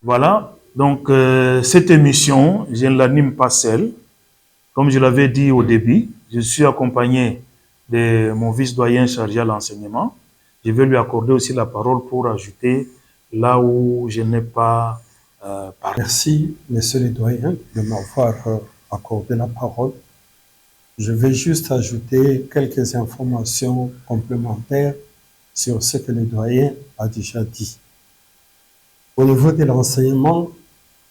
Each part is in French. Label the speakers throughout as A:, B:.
A: Voilà, donc cette émission, je ne l'anime pas seul. Comme je l'avais dit au début, je suis accompagné de mon vice-doyen chargé à l'enseignement. Je vais lui accorder aussi la parole pour ajouter là où je n'ai pas parlé.
B: Merci, messieurs les doyens, de m'avoir accordé la parole. Je vais juste ajouter quelques informations complémentaires sur ce que le doyen a déjà dit. Au niveau de l'enseignement,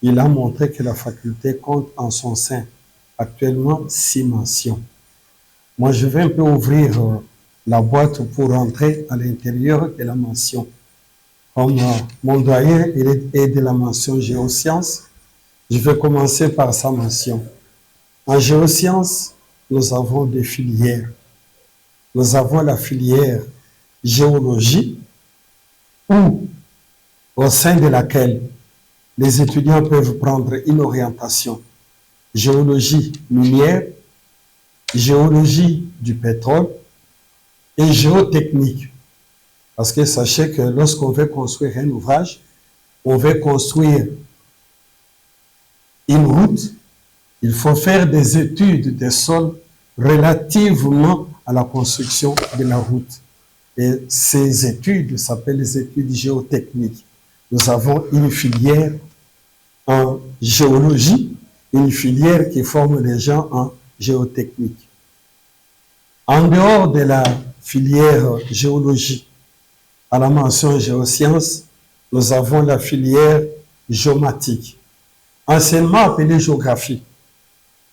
B: il a montré que la faculté compte en son sein actuellement 6 mentions. Moi, je vais un peu ouvrir la boîte pour entrer à l'intérieur de la mention. Comme mon doyen est de la mention géosciences, je vais commencer par sa mention. En géosciences, nous avons des filières. Nous avons la filière géologie, au sein de laquelle les étudiants peuvent prendre une orientation géologie minière, géologie du pétrole et géotechnique. Parce que sachez que lorsqu'on veut construire un ouvrage, on veut construire une route, il faut faire des études des sols relativement à la construction de la route. Et ces études s'appellent les études géotechniques. Nous avons une filière en géologie, une filière qui forme les gens en géotechnique. En dehors de la filière géologie, à la mention géosciences, nous avons la filière géomatique, anciennement appelée géographie.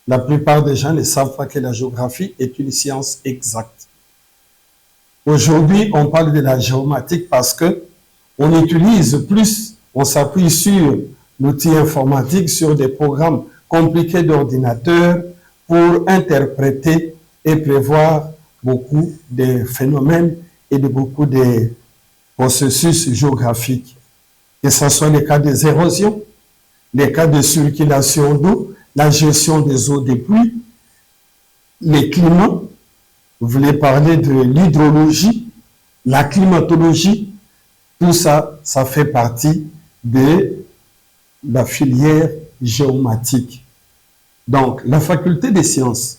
B: La plupart des gens ne savent pas que la géographie est une science exacte. Aujourd'hui, on parle de la géomatique parce que on utilise plus, on s'appuie sur l'outil informatique, sur des programmes compliqués d'ordinateur pour interpréter et prévoir beaucoup de phénomènes et de beaucoup de processus géographiques. Que ce soit les cas des érosions, les cas de circulation d'eau, la gestion des eaux des pluies, les climats, vous voulez parler de l'hydrologie, la climatologie, tout ça, ça fait partie de la filière géomatique. Donc, la faculté des sciences,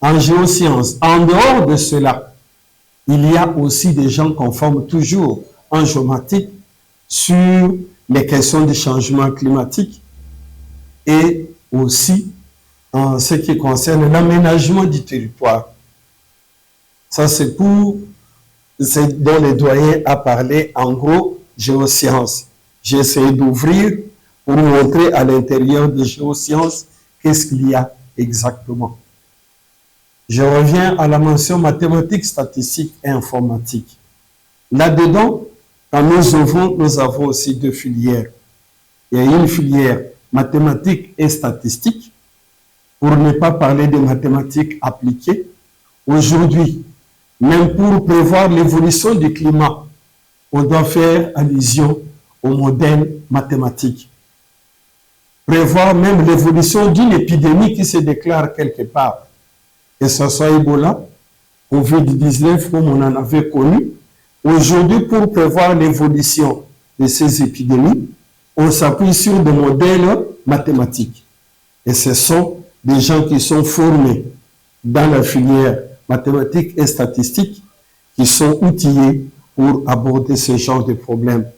B: en géosciences, en dehors de cela, il y a aussi des gens qu'on forme toujours en géomatique sur les questions du changement climatique et aussi en ce qui concerne l'aménagement du territoire. Ça, c'est pour ce dont le doyen a parlé, en gros, géosciences. J'ai essayé d'ouvrir pour montrer à l'intérieur des géosciences qu'est-ce qu'il y a exactement. Je reviens à la mention mathématiques, statistiques et informatique. Là-dedans, quand nous ouvrons, nous avons aussi 2 filières. Il y a une filière mathématiques et statistiques, pour ne pas parler de mathématiques appliquées. Aujourd'hui, même pour prévoir l'évolution du climat, on doit faire allusion au modèle mathématique. Prévoir même l'évolution d'une épidémie qui se déclare quelque part, que ce soit Ebola, Covid-19 comme on en avait connu. Aujourd'hui, pour prévoir l'évolution de ces épidémies, on s'appuie sur des modèles mathématiques. Et ce sont des gens qui sont formés dans la filière mathématiques et statistiques qui sont outillés pour aborder ce genre de problèmes.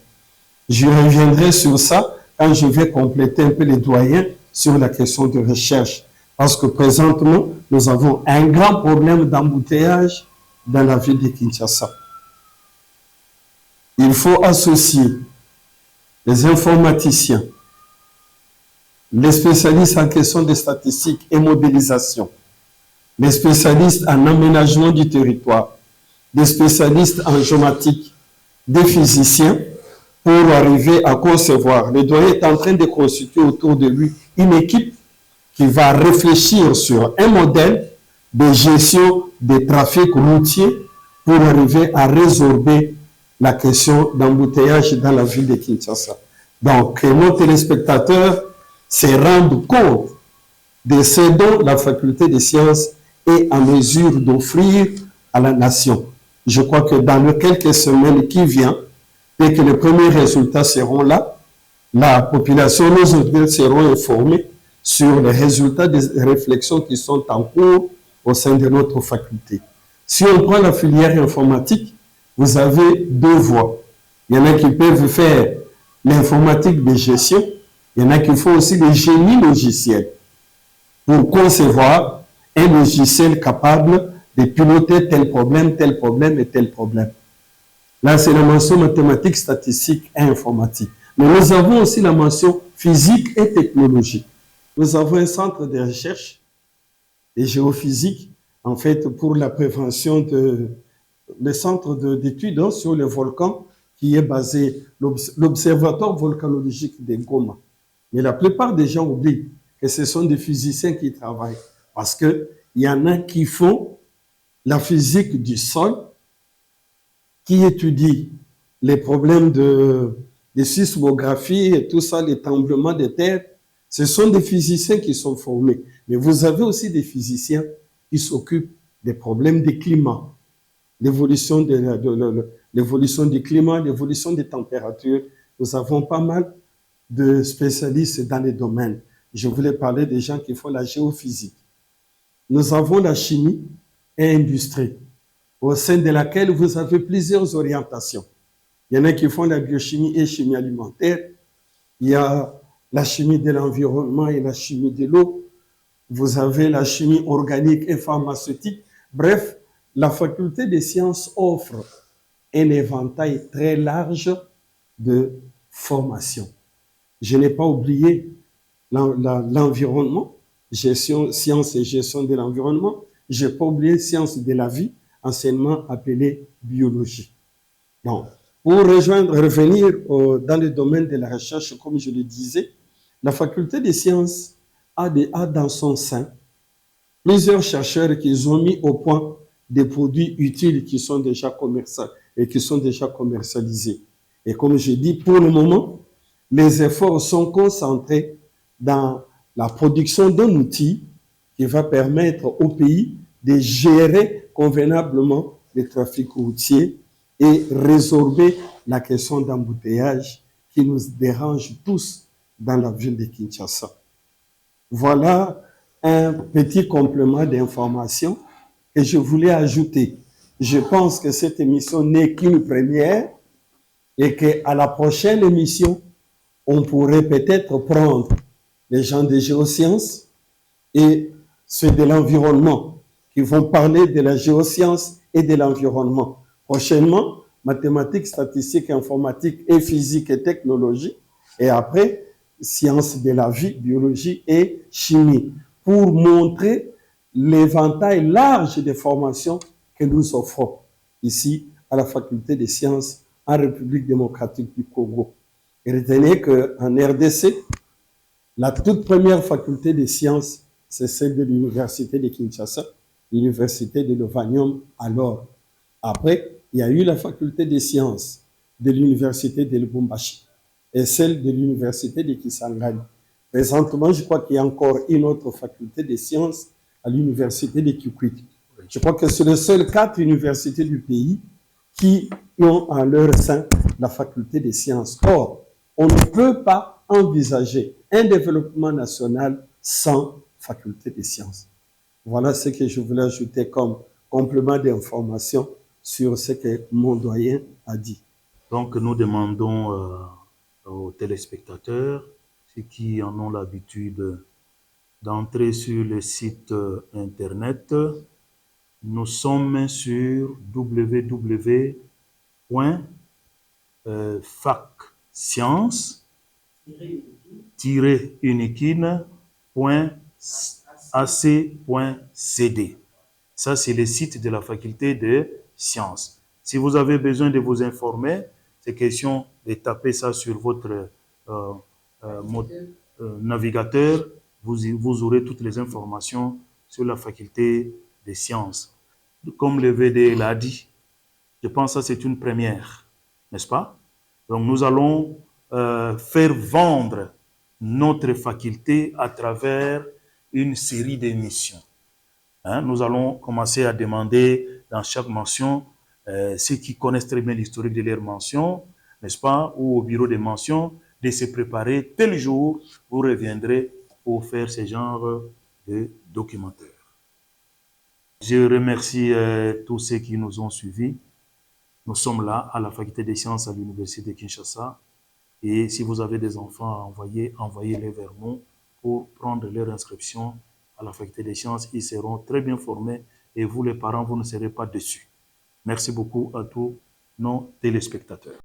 B: Je reviendrai sur ça quand je vais compléter un peu les doyens sur la question de recherche. Parce que présentement, nous avons un grand problème d'embouteillage dans la ville de Kinshasa. Il faut associer les informaticiens, les spécialistes en question de statistiques et modélisation, les spécialistes en aménagement du territoire, des spécialistes en géomatique, des physiciens, pour arriver à concevoir. Le doyen est en train de constituer autour de lui une équipe qui va réfléchir sur un modèle de gestion des trafics routiers pour arriver à résorber la question d'embouteillage dans la ville de Kinshasa. Donc, que nos téléspectateurs se rendent compte de ce dont la faculté des sciences est en mesure d'offrir à la nation. Je crois que dans les quelques semaines qui viennent, dès que les premiers résultats seront là, la population, nos auditeurs seront informés sur les résultats des réflexions qui sont en cours au sein de notre faculté. Si on prend la filière informatique, vous avez deux voies. Il y en a qui peuvent faire l'informatique de gestion, il y en a qui font aussi le génie logiciel pour concevoir un logiciel capable de piloter tel problème et tel problème. Là, c'est la mention mathématique, statistique et informatique. Mais nous avons aussi la mention physique et technologie. Nous avons un centre de recherche et géophysique, en fait, pour la prévention le centre d'études sur les volcans qui est basé, l'Observatoire volcanologique de Goma. Mais la plupart des gens oublient que ce sont des physiciens qui travaillent parce qu'il y en a qui font la physique du sol, qui étudient les problèmes de sismographie et tout ça, les tremblements de terre. Ce sont des physiciens qui sont formés. Mais vous avez aussi des physiciens qui s'occupent des problèmes du climat, l'évolution du climat, l'évolution des températures. Nous avons pas mal de spécialistes dans les domaines. Je voulais parler des gens qui font la géophysique. Nous avons la chimie et l'industrie, au sein de laquelle vous avez plusieurs orientations. Il y en a qui font la biochimie et chimie alimentaire. Il y a la chimie de l'environnement et la chimie de l'eau. Vous avez la chimie organique et pharmaceutique. Bref, la faculté des sciences offre un éventail très large de formations. Je n'ai pas oublié l'environnement, sciences et gestion de l'environnement. Je n'ai pas oublié sciences de la vie, anciennement appelée biologie. Donc, pour revenir dans le domaine de la recherche, comme je le disais, la faculté des sciences a dans son sein plusieurs chercheurs qui ont mis au point des produits utiles qui sont déjà commercialisés. Et comme je dis, pour le moment, les efforts sont concentrés dans la production d'un outil qui va permettre au pays de gérer convenablement le trafic routier et résorber la question d'embouteillage qui nous dérange tous dans la ville de Kinshasa. Voilà un petit complément d'information que je voulais ajouter. Je pense que cette émission n'est qu'une première et qu'à la prochaine émission, on pourrait peut-être prendre les gens des géosciences et ceux de l'environnement qui vont parler de la géoscience et de l'environnement. Prochainement, mathématiques, statistiques, informatique et physique et technologie. Et après, sciences de la vie, biologie et chimie, pour montrer l'éventail large des formations que nous offrons ici à la faculté des sciences en République démocratique du Congo. Et retenez qu'en RDC, la toute première faculté des sciences, c'est celle de l'université de Kinshasa, l'université de Lovanium alors. Après, il y a eu la faculté des sciences de l'université de Lubumbashi et celle de l'université de Kisangani. Présentement, je crois qu'il y a encore une autre faculté des sciences à l'université de Kikwit. Je crois que c'est les seules 4 universités du pays qui ont en leur sein la faculté des sciences. Or, on ne peut pas envisager un développement national sans faculté des sciences. Voilà ce que je voulais ajouter comme complément d'information sur ce que mon doyen a dit.
A: Donc, nous demandons aux téléspectateurs, ceux qui en ont l'habitude, d'entrer sur le site internet. Nous sommes sur www.facscience-unikin.ac.cd. Ça, c'est le site de la faculté de sciences. Si vous avez besoin de vous informer, c'est question de taper ça sur votre navigateur. Vous aurez toutes les informations sur la faculté des sciences. Comme le VD l'a dit, je pense que ça c'est une première, n'est-ce pas? Donc nous allons faire vendre notre faculté à travers une série d'émissions. Nous allons commencer à demander dans chaque mention, ceux qui connaissent très bien l'historique de leur mention, n'est-ce pas, ou au bureau des mentions, de se préparer. Tel jour, vous reviendrez pour faire ce genre de documentaire. Je remercie tous ceux qui nous ont suivis. Nous sommes là à la faculté des sciences à l'université de Kinshasa. Et si vous avez des enfants à envoyer, envoyez-les vers nous pour prendre leur inscription à la faculté des sciences. Ils seront très bien formés et vous, les parents, vous ne serez pas déçus. Merci beaucoup à tous nos téléspectateurs.